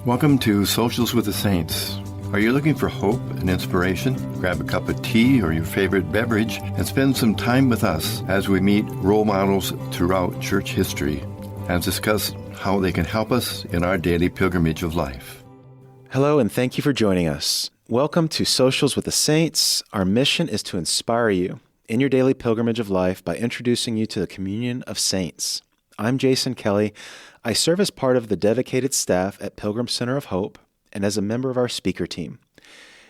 Welcome to Socials with the Saints. Are you looking for hope and inspiration? Grab a cup of tea or your favorite beverage and spend some time with us as we meet role models throughout church history and discuss how they can help us in our daily pilgrimage of life. Hello, and thank you for joining us. Welcome to Socials with the Saints. Our mission is to inspire you in your daily pilgrimage of life by introducing you to the communion of saints. I'm Jason Kelly. I serve as part of the dedicated staff at Pilgrim Center of Hope and as a member of our speaker team.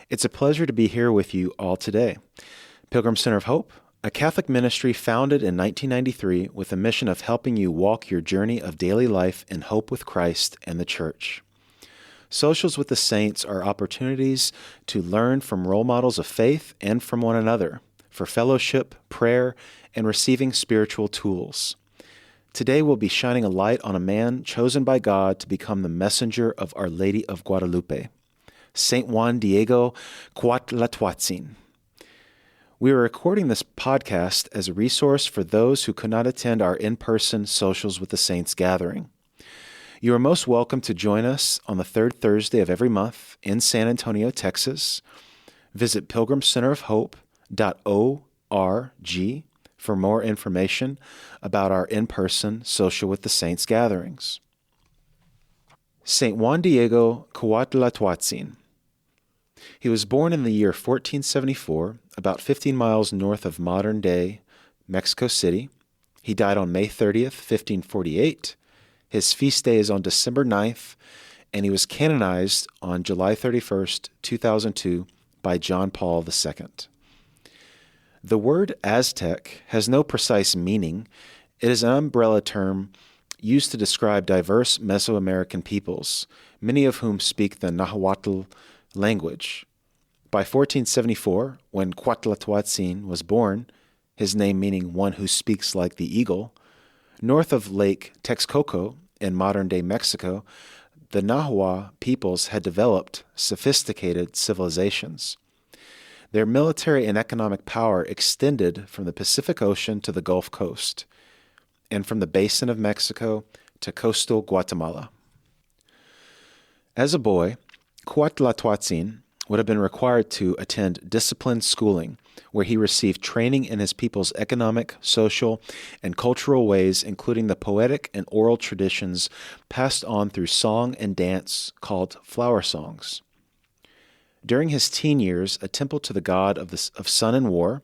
It's a pleasure to be here with you all today. Pilgrim Center of Hope, a Catholic ministry founded in 1993 with a mission of helping you walk your journey of daily life in hope with Christ and the Church. Socials with the Saints are opportunities to learn from role models of faith and from one another for fellowship, prayer, and receiving spiritual tools. Today we'll be shining a light on a man chosen by God to become the messenger of Our Lady of Guadalupe, St. Juan Diego Cuauhtlatoatzin. We are recording this podcast as a resource for those who could not attend our in-person Socials with the Saints gathering. You are most welcome to join us on the third Thursday of every month in San Antonio, Texas. Visit pilgrimcenterofhope.org for more information about our in-person Social with the Saints gatherings. St. Juan Diego Cuauhtlatoatzin. He was born in the year 1474, about 15 miles north of modern-day Mexico City. He died on May 30th, 1548. His feast day is on December 9th, and he was canonized on July 31st, 2002 by John Paul II. The word Aztec has no precise meaning. It is an umbrella term used to describe diverse Mesoamerican peoples, many of whom speak the Nahuatl language. By 1474, when Cuauhtlatoatzin was born, his name meaning one who speaks like the eagle, north of Lake Texcoco in modern-day Mexico, the Nahua peoples had developed sophisticated civilizations. Their military and economic power extended from the Pacific Ocean to the Gulf Coast, and from the basin of Mexico to coastal Guatemala. As a boy, Cuauhtlatoatzin would have been required to attend disciplined schooling, where he received training in his people's economic, social, and cultural ways, including the poetic and oral traditions passed on through song and dance called flower songs. During his teen years, a temple to the god of sun and war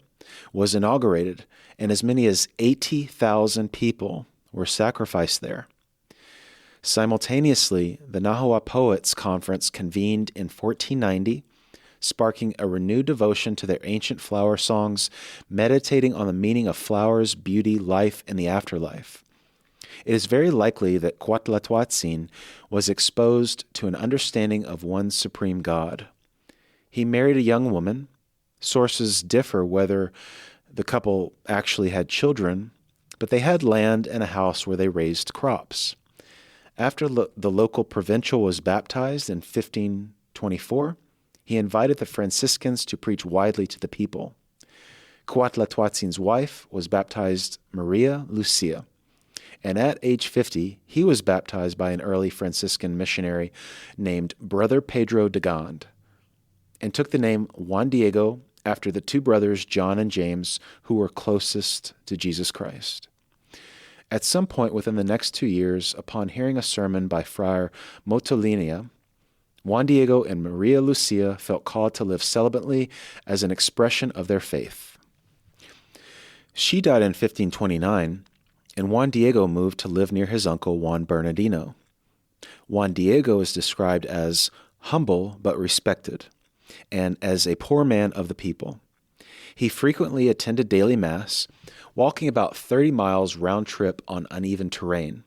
was inaugurated, and as many as 80,000 people were sacrificed there. Simultaneously, the Nahua Poets Conference convened in 1490, sparking a renewed devotion to their ancient flower songs, meditating on the meaning of flowers, beauty, life, and the afterlife. It is very likely that Cuauhtlatoatzin was exposed to an understanding of one supreme God. He married a young woman. Sources differ whether the couple actually had children, but they had land and a house where they raised crops. After the local provincial was baptized in 1524, he invited the Franciscans to preach widely to the people. Cuauhtlatoatzin's wife was baptized Maria Lucia, and at age 50, he was baptized by an early Franciscan missionary named Brother Pedro de Gond, and took the name Juan Diego after the two brothers John and James, who were closest to Jesus Christ. At some point within the next 2 years, upon hearing a sermon by Friar Motolinia, Juan Diego and Maria Lucia felt called to live celibately as an expression of their faith. She died in 1529, and Juan Diego moved to live near his uncle Juan Bernardino. Juan Diego is described as humble but respected, and as a poor man of the people. He frequently attended daily Mass, walking about 30 miles round trip on uneven terrain.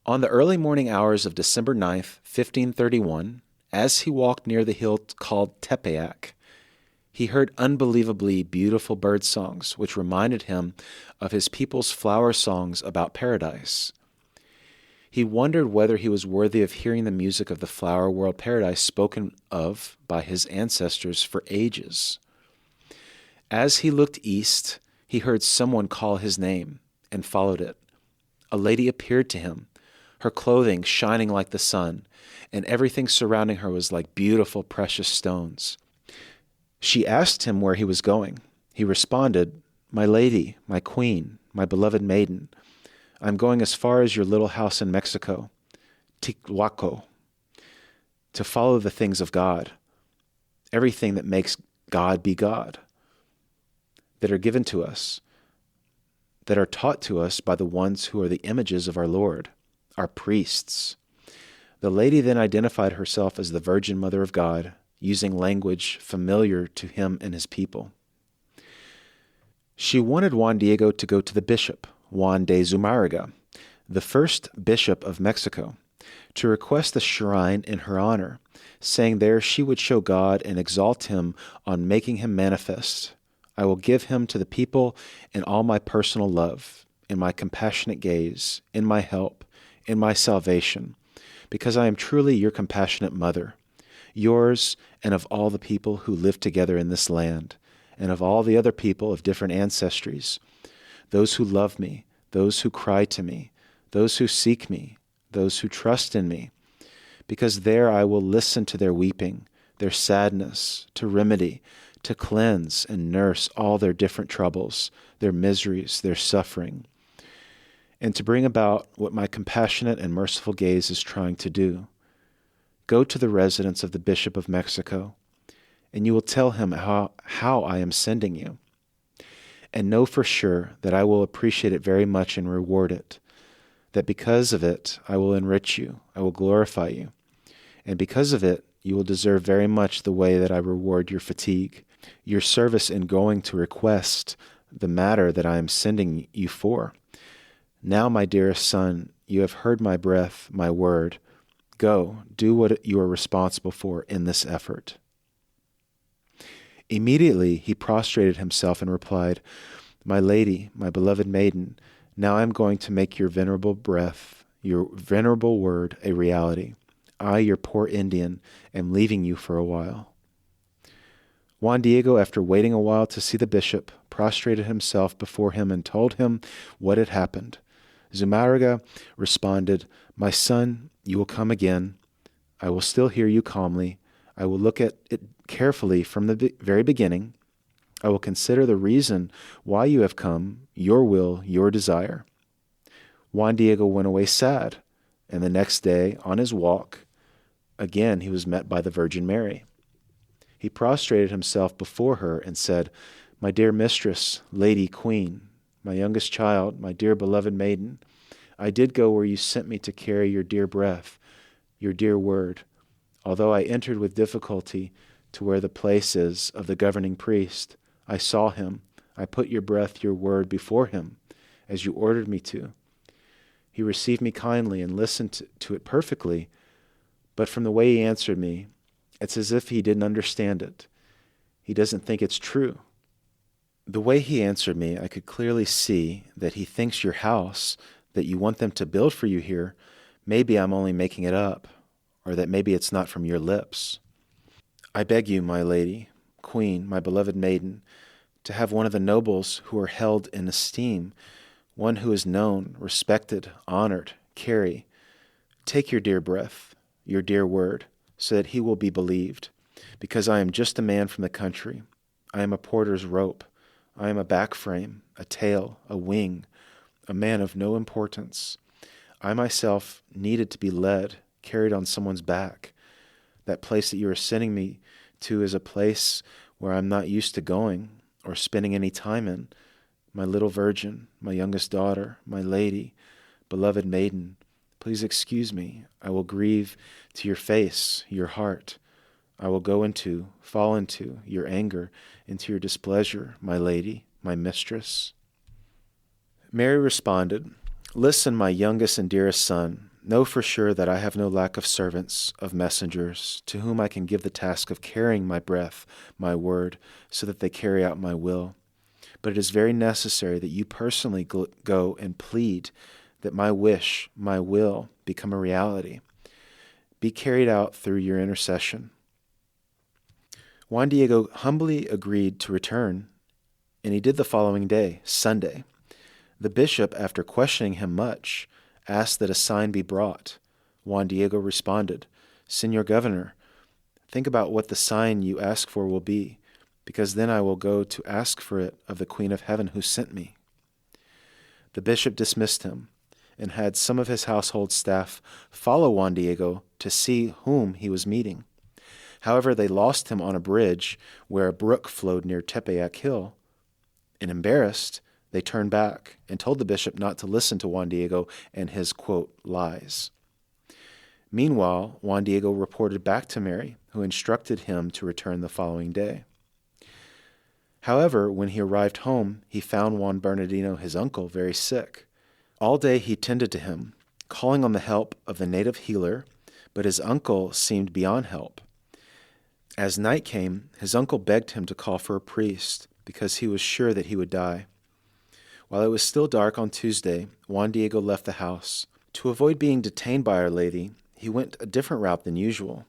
On the early morning hours of December 9th, 1531, as he walked near the hill called Tepeyac, he heard unbelievably beautiful bird songs, which reminded him of his people's flower songs about paradise. He wondered whether he was worthy of hearing the music of the flower world paradise spoken of by his ancestors for ages. As he looked east, he heard someone call his name and followed it. A lady appeared to him, her clothing shining like the sun, and everything surrounding her was like beautiful, precious stones. She asked him where he was going. He responded, "My lady, my queen, my beloved maiden, I'm going as far as your little house in Mexico, Cuauhtlatoatzin, to follow the things of God, everything that makes God be God, that are given to us, that are taught to us by the ones who are the images of our Lord, our priests." The lady then identified herself as the Virgin Mother of God, using language familiar to him and his people. She wanted Juan Diego to go to the bishop, Juan de Zumárraga, the first bishop of Mexico, to request a shrine in her honor, saying there she would show God and exalt him on making him manifest. "I will give him to the people in all my personal love, in my compassionate gaze, in my help, in my salvation, because I am truly your compassionate mother, yours and of all the people who live together in this land, and of all the other people of different ancestries, those who love me, those who cry to me, those who seek me, those who trust in me, because there I will listen to their weeping, their sadness, to remedy, to cleanse and nurse all their different troubles, their miseries, their suffering, and to bring about what my compassionate and merciful gaze is trying to do. Go to the residence of the Bishop of Mexico, and you will tell him how I am sending you. And know for sure that I will appreciate it very much and reward it, that because of it I will enrich you, I will glorify you, and because of it you will deserve very much the way that I reward your fatigue, your service in going to request the matter that I am sending you for. Now, my dearest son, you have heard my breath, my word. Go, do what you are responsible for in this effort." Immediately he prostrated himself and replied, "My lady, my beloved maiden, now I am going to make your venerable breath, your venerable word a reality. I, your poor Indian, am leaving you for a while." Juan Diego, after waiting a while to see the bishop, prostrated himself before him and told him what had happened. Zumárraga responded, "My son, you will come again. I will still hear you calmly. I will look at it carefully from the very beginning. I will consider the reason why you have come, your will, your desire." Juan Diego went away sad, and the next day, on his walk, again he was met by the Virgin Mary. He prostrated himself before her and said, "My dear mistress, lady, queen, my youngest child, my dear beloved maiden, I did go where you sent me to carry your dear breath, your dear word. Although I entered with difficulty to where the place is of the governing priest, I saw him. I put your breath, your word before him, as you ordered me to. He received me kindly and listened to it perfectly, but from the way he answered me, it's as if he didn't understand it. He doesn't think it's true. The way he answered me, I could clearly see that he thinks your house that you want them to build for you here, maybe I'm only making it up, or that maybe it's not from your lips. I beg you, my lady, queen, my beloved maiden, to have one of the nobles who are held in esteem, one who is known, respected, honored, carry. Take your dear breath, your dear word, so that he will be believed, because I am just a man from the country. I am a porter's rope. I am a back frame, a tail, a wing, a man of no importance. I myself needed to be led, carried on someone's back. That place that you are sending me to is a place where I'm not used to going or spending any time in. My little virgin, my youngest daughter, my lady, beloved maiden, please excuse me. I will grieve to your face, your heart. I will fall into your anger, into your displeasure, my lady, my mistress." Mary responded, "Listen, my youngest and dearest son, know for sure that I have no lack of servants, of messengers, to whom I can give the task of carrying my breath, my word, so that they carry out my will. But it is very necessary that you personally go and plead that my wish, my will, become a reality, be carried out through your intercession." Juan Diego humbly agreed to return, and he did the following day, Sunday. The bishop, after questioning him much, asked that a sign be brought. Juan Diego responded, "Señor Governor, think about what the sign you ask for will be, because then I will go to ask for it of the Queen of Heaven who sent me." The bishop dismissed him and had some of his household staff follow Juan Diego to see whom he was meeting. However, they lost him on a bridge where a brook flowed near Tepeyac Hill, and embarrassed, they turned back and told the bishop not to listen to Juan Diego and his, quote, lies. Meanwhile, Juan Diego reported back to Mary, who instructed him to return the following day. However, when he arrived home, he found Juan Bernardino, his uncle, very sick. All day he tended to him, calling on the help of the native healer, but his uncle seemed beyond help. As night came, his uncle begged him to call for a priest, because he was sure that he would die. While it was still dark on Tuesday, Juan Diego left the house. To avoid being detained by Our Lady, he went a different route than usual,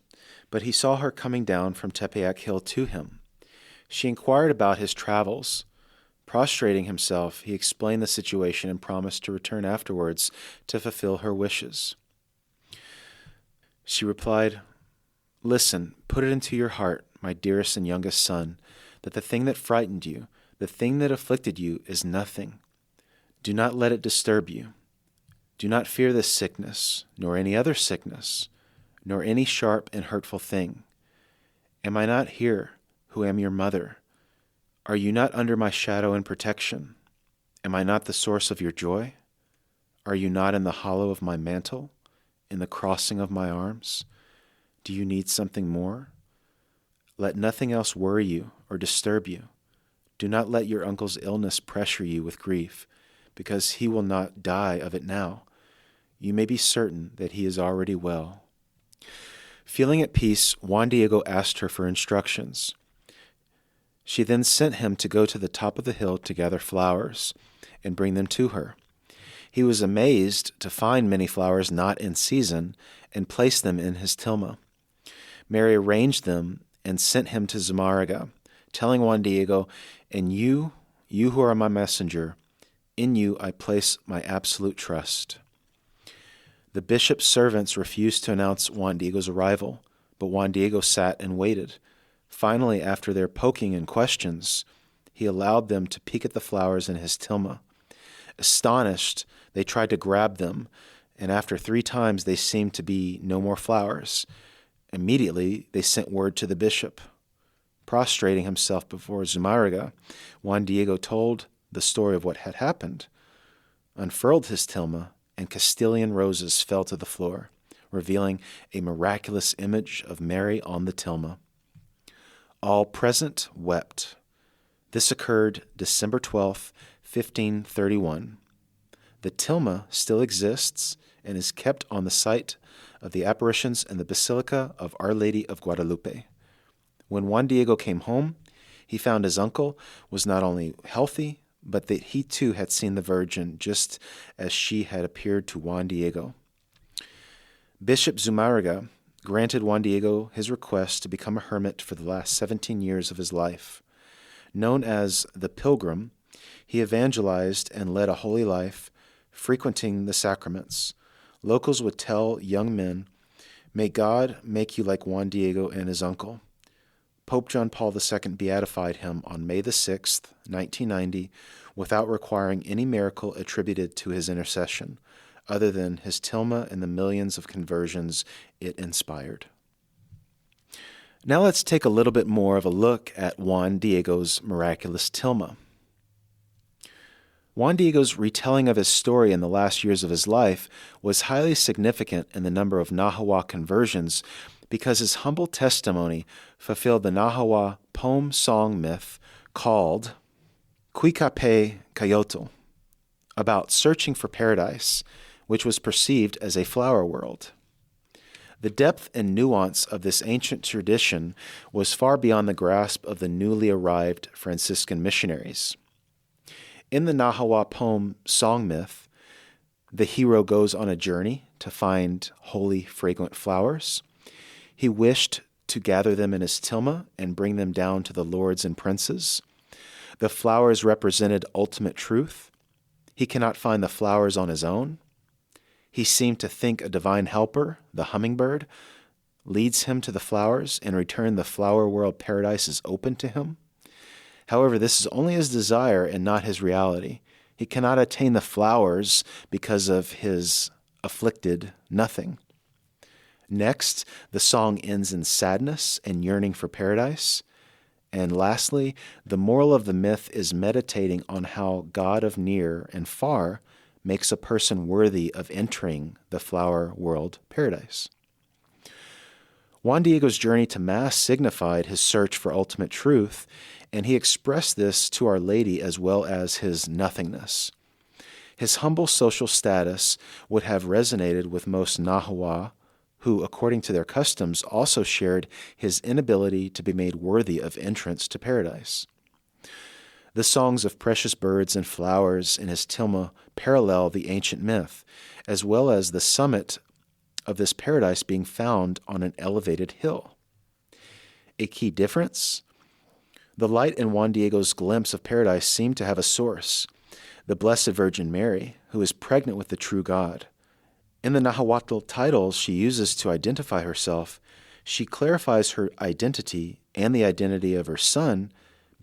but he saw her coming down from Tepeyac Hill to him. She inquired about his travels. Prostrating himself, he explained the situation and promised to return afterwards to fulfill her wishes. She replied, "Listen, put it into your heart, my dearest and youngest son, that the thing that frightened you, the thing that afflicted you, is nothing. Do not let it disturb you. Do not fear this sickness, nor any other sickness, nor any sharp and hurtful thing. Am I not here, who am your mother? Are you not under my shadow and protection? Am I not the source of your joy? Are you not in the hollow of my mantle, in the crossing of my arms? Do you need something more? Let nothing else worry you or disturb you. Do not let your uncle's illness pressure you with grief, because he will not die of it now. You may be certain that he is already well." Feeling at peace, Juan Diego asked her for instructions. She then sent him to go to the top of the hill to gather flowers and bring them to her. He was amazed to find many flowers not in season and placed them in his tilma. Mary arranged them and sent him to Zumárraga, telling Juan Diego, "And you who are my messenger, in you I place my absolute trust." The bishop's servants refused to announce Juan Diego's arrival, but Juan Diego sat and waited. Finally, after their poking and questions, he allowed them to peek at the flowers in his tilma. Astonished, they tried to grab them, and after 3 times they seemed to be no more flowers. Immediately, they sent word to the bishop. Prostrating himself before Zumárraga, Juan Diego told the story of what had happened, unfurled his tilma, and Castilian roses fell to the floor, revealing a miraculous image of Mary on the tilma. All present wept. This occurred December 12th, 1531. The tilma still exists and is kept on the site of the Apparitions in the Basilica of Our Lady of Guadalupe. When Juan Diego came home, he found his uncle was not only healthy, but that he too had seen the Virgin just as she had appeared to Juan Diego. Bishop Zumárraga granted Juan Diego his request to become a hermit for the last 17 years of his life. Known as the Pilgrim, he evangelized and led a holy life, frequenting the sacraments. Locals would tell young men, "May God make you like Juan Diego and his uncle." Pope John Paul II beatified him on May the 6th, 1990, without requiring any miracle attributed to his intercession, other than his tilma and the millions of conversions it inspired. Now let's take a little bit more of a look at Juan Diego's miraculous tilma. Juan Diego's retelling of his story in the last years of his life was highly significant in the number of Nahua conversions because his humble testimony fulfilled the Nahua poem-song myth called Cuauhtlatoatzin Kayotl, about searching for paradise, which was perceived as a flower world. The depth and nuance of this ancient tradition was far beyond the grasp of the newly arrived Franciscan missionaries. In the Nahua poem-song myth, the hero goes on a journey to find holy, fragrant flowers. He wished to gather them in his tilma and bring them down to the lords and princes. The flowers represented ultimate truth. He cannot find the flowers on his own. He seemed to think a divine helper, the hummingbird, leads him to the flowers. In return, the flower world paradise is open to him. However, this is only his desire and not his reality. He cannot attain the flowers because of his afflicted nothing. Next, the song ends in sadness and yearning for paradise. And lastly, the moral of the myth is meditating on how God of near and far makes a person worthy of entering the flower world paradise. Juan Diego's journey to Mass signified his search for ultimate truth, and he expressed this to Our Lady as well as his nothingness. His humble social status would have resonated with most Nahua, who, according to their customs, also shared his inability to be made worthy of entrance to paradise. The songs of precious birds and flowers in his Tilma parallel the ancient myth, as well as the summit of this paradise being found on an elevated hill. A key difference? The light in Juan Diego's glimpse of paradise seemed to have a source, the Blessed Virgin Mary, who is pregnant with the true God. In the Nahuatl titles she uses to identify herself, she clarifies her identity and the identity of her son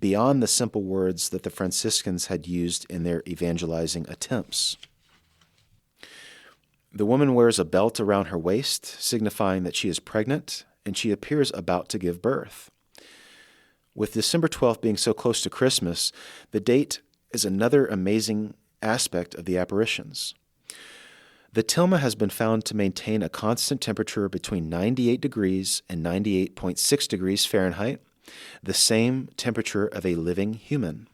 beyond the simple words that the Franciscans had used in their evangelizing attempts. The woman wears a belt around her waist, signifying that she is pregnant, and she appears about to give birth. With December 12th being so close to Christmas, the date is another amazing aspect of the apparitions. The Tilma has been found to maintain a constant temperature between 98 degrees and 98.6 degrees Fahrenheit, the same temperature of a living human.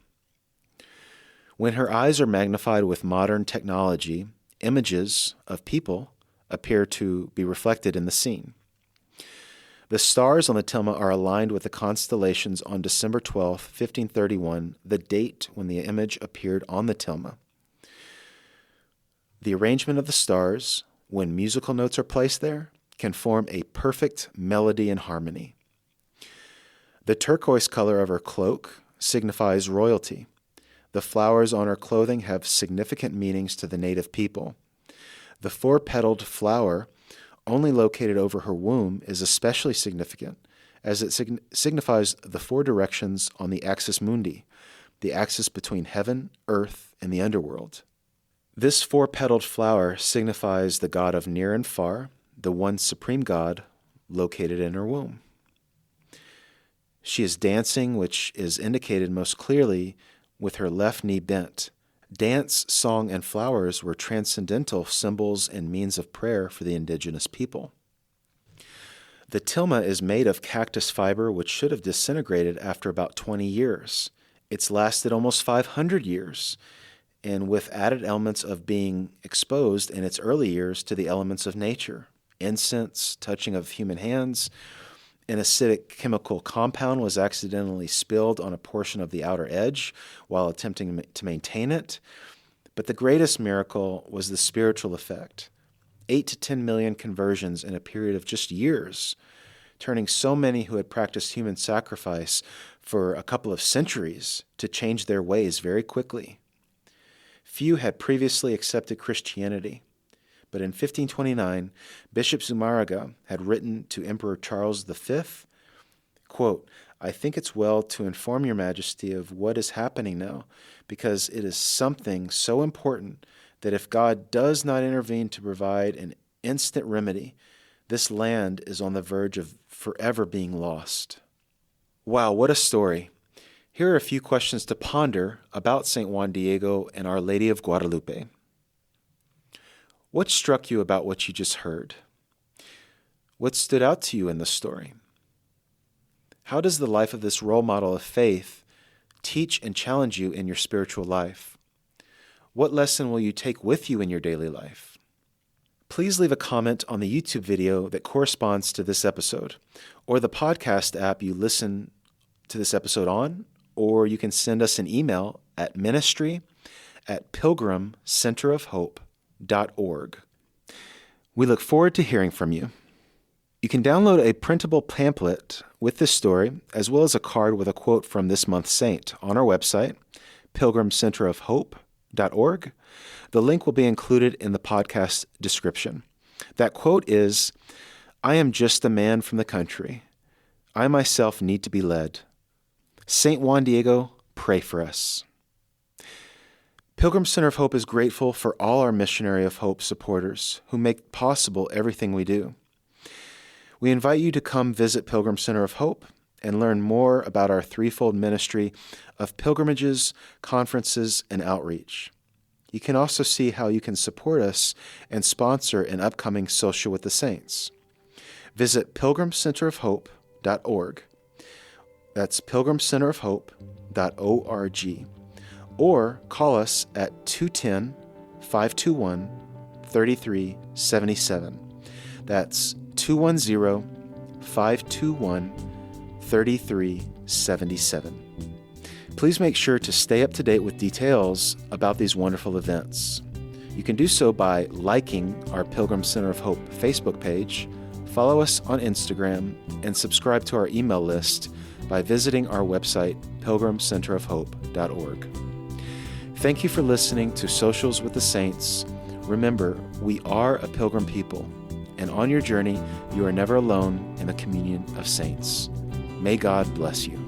When her eyes are magnified with modern technology, images of people appear to be reflected in the scene. The stars on the Tilma are aligned with the constellations on December 12, 1531, the date when the image appeared on the Tilma. The arrangement of the stars, when musical notes are placed there, can form a perfect melody and harmony. The turquoise color of her cloak signifies royalty. The flowers on her clothing have significant meanings to the native people. The four-petaled flower, only located over her womb, is especially significant, as it signifies the four directions on the axis mundi, the axis between heaven, earth, and the underworld. This four-petaled flower signifies the God of near and far, the one supreme God located in her womb. She is dancing, which is indicated most clearly with her left knee bent. Dance, song, and flowers were transcendental symbols and means of prayer for the indigenous people. The tilma is made of cactus fiber, which should have disintegrated after about 20 years. It's lasted almost 500 years, and with added elements of being exposed in its early years to the elements of nature. Incense, touching of human hands. An acidic chemical compound was accidentally spilled on a portion of the outer edge while attempting to maintain it. But the greatest miracle was the spiritual effect. 8 to 10 million conversions in a period of just years, turning so many who had practiced human sacrifice for a couple of centuries to change their ways very quickly. Few had previously accepted Christianity. But in 1529, Bishop Zumárraga had written to Emperor Charles V, quote, "I think it's well to inform your majesty of what is happening now, because it is something so important that if God does not intervene to provide an instant remedy, this land is on the verge of forever being lost." Wow, what a story. Here are a few questions to ponder about St. Juan Diego and Our Lady of Guadalupe. What struck you about what you just heard? What stood out to you in the story? How does the life of this role model of faith teach and challenge you in your spiritual life? What lesson will you take with you in your daily life? Please leave a comment on the YouTube video that corresponds to this episode, or the podcast app you listen to this episode on, or you can send us an email at ministry@pilgrimcenterofhope.org. We look forward to hearing from you. You can download a printable pamphlet with this story, as well as a card with a quote from this month's saint on our website, pilgrimcenterofhope.org. pilgrimcenterofhope.org. The link will be included in the podcast description. That quote is, "I am just a man from the country. I myself need to be led. St. Juan Diego, pray for us." Pilgrim Center of Hope is grateful for all our Missionary of Hope supporters who make possible everything we do. We invite you to come visit Pilgrim Center of Hope and learn more about our threefold ministry of pilgrimages, conferences, and outreach. You can also see how you can support us and sponsor an upcoming Social with the Saints. Visit pilgrimcenterofhope.org. That's pilgrimcenterofhope.org. Or call us at 210-521-3377. That's 210-521-3377. Please make sure to stay up to date with details about these wonderful events. You can do so by liking our Pilgrim Center of Hope Facebook page, follow us on Instagram, and subscribe to our email list by visiting our website, pilgrimcenterofhope.org. Thank you for listening to Socials with the Saints. Remember, we are a pilgrim people, and on your journey, you are never alone in the communion of saints. May God bless you.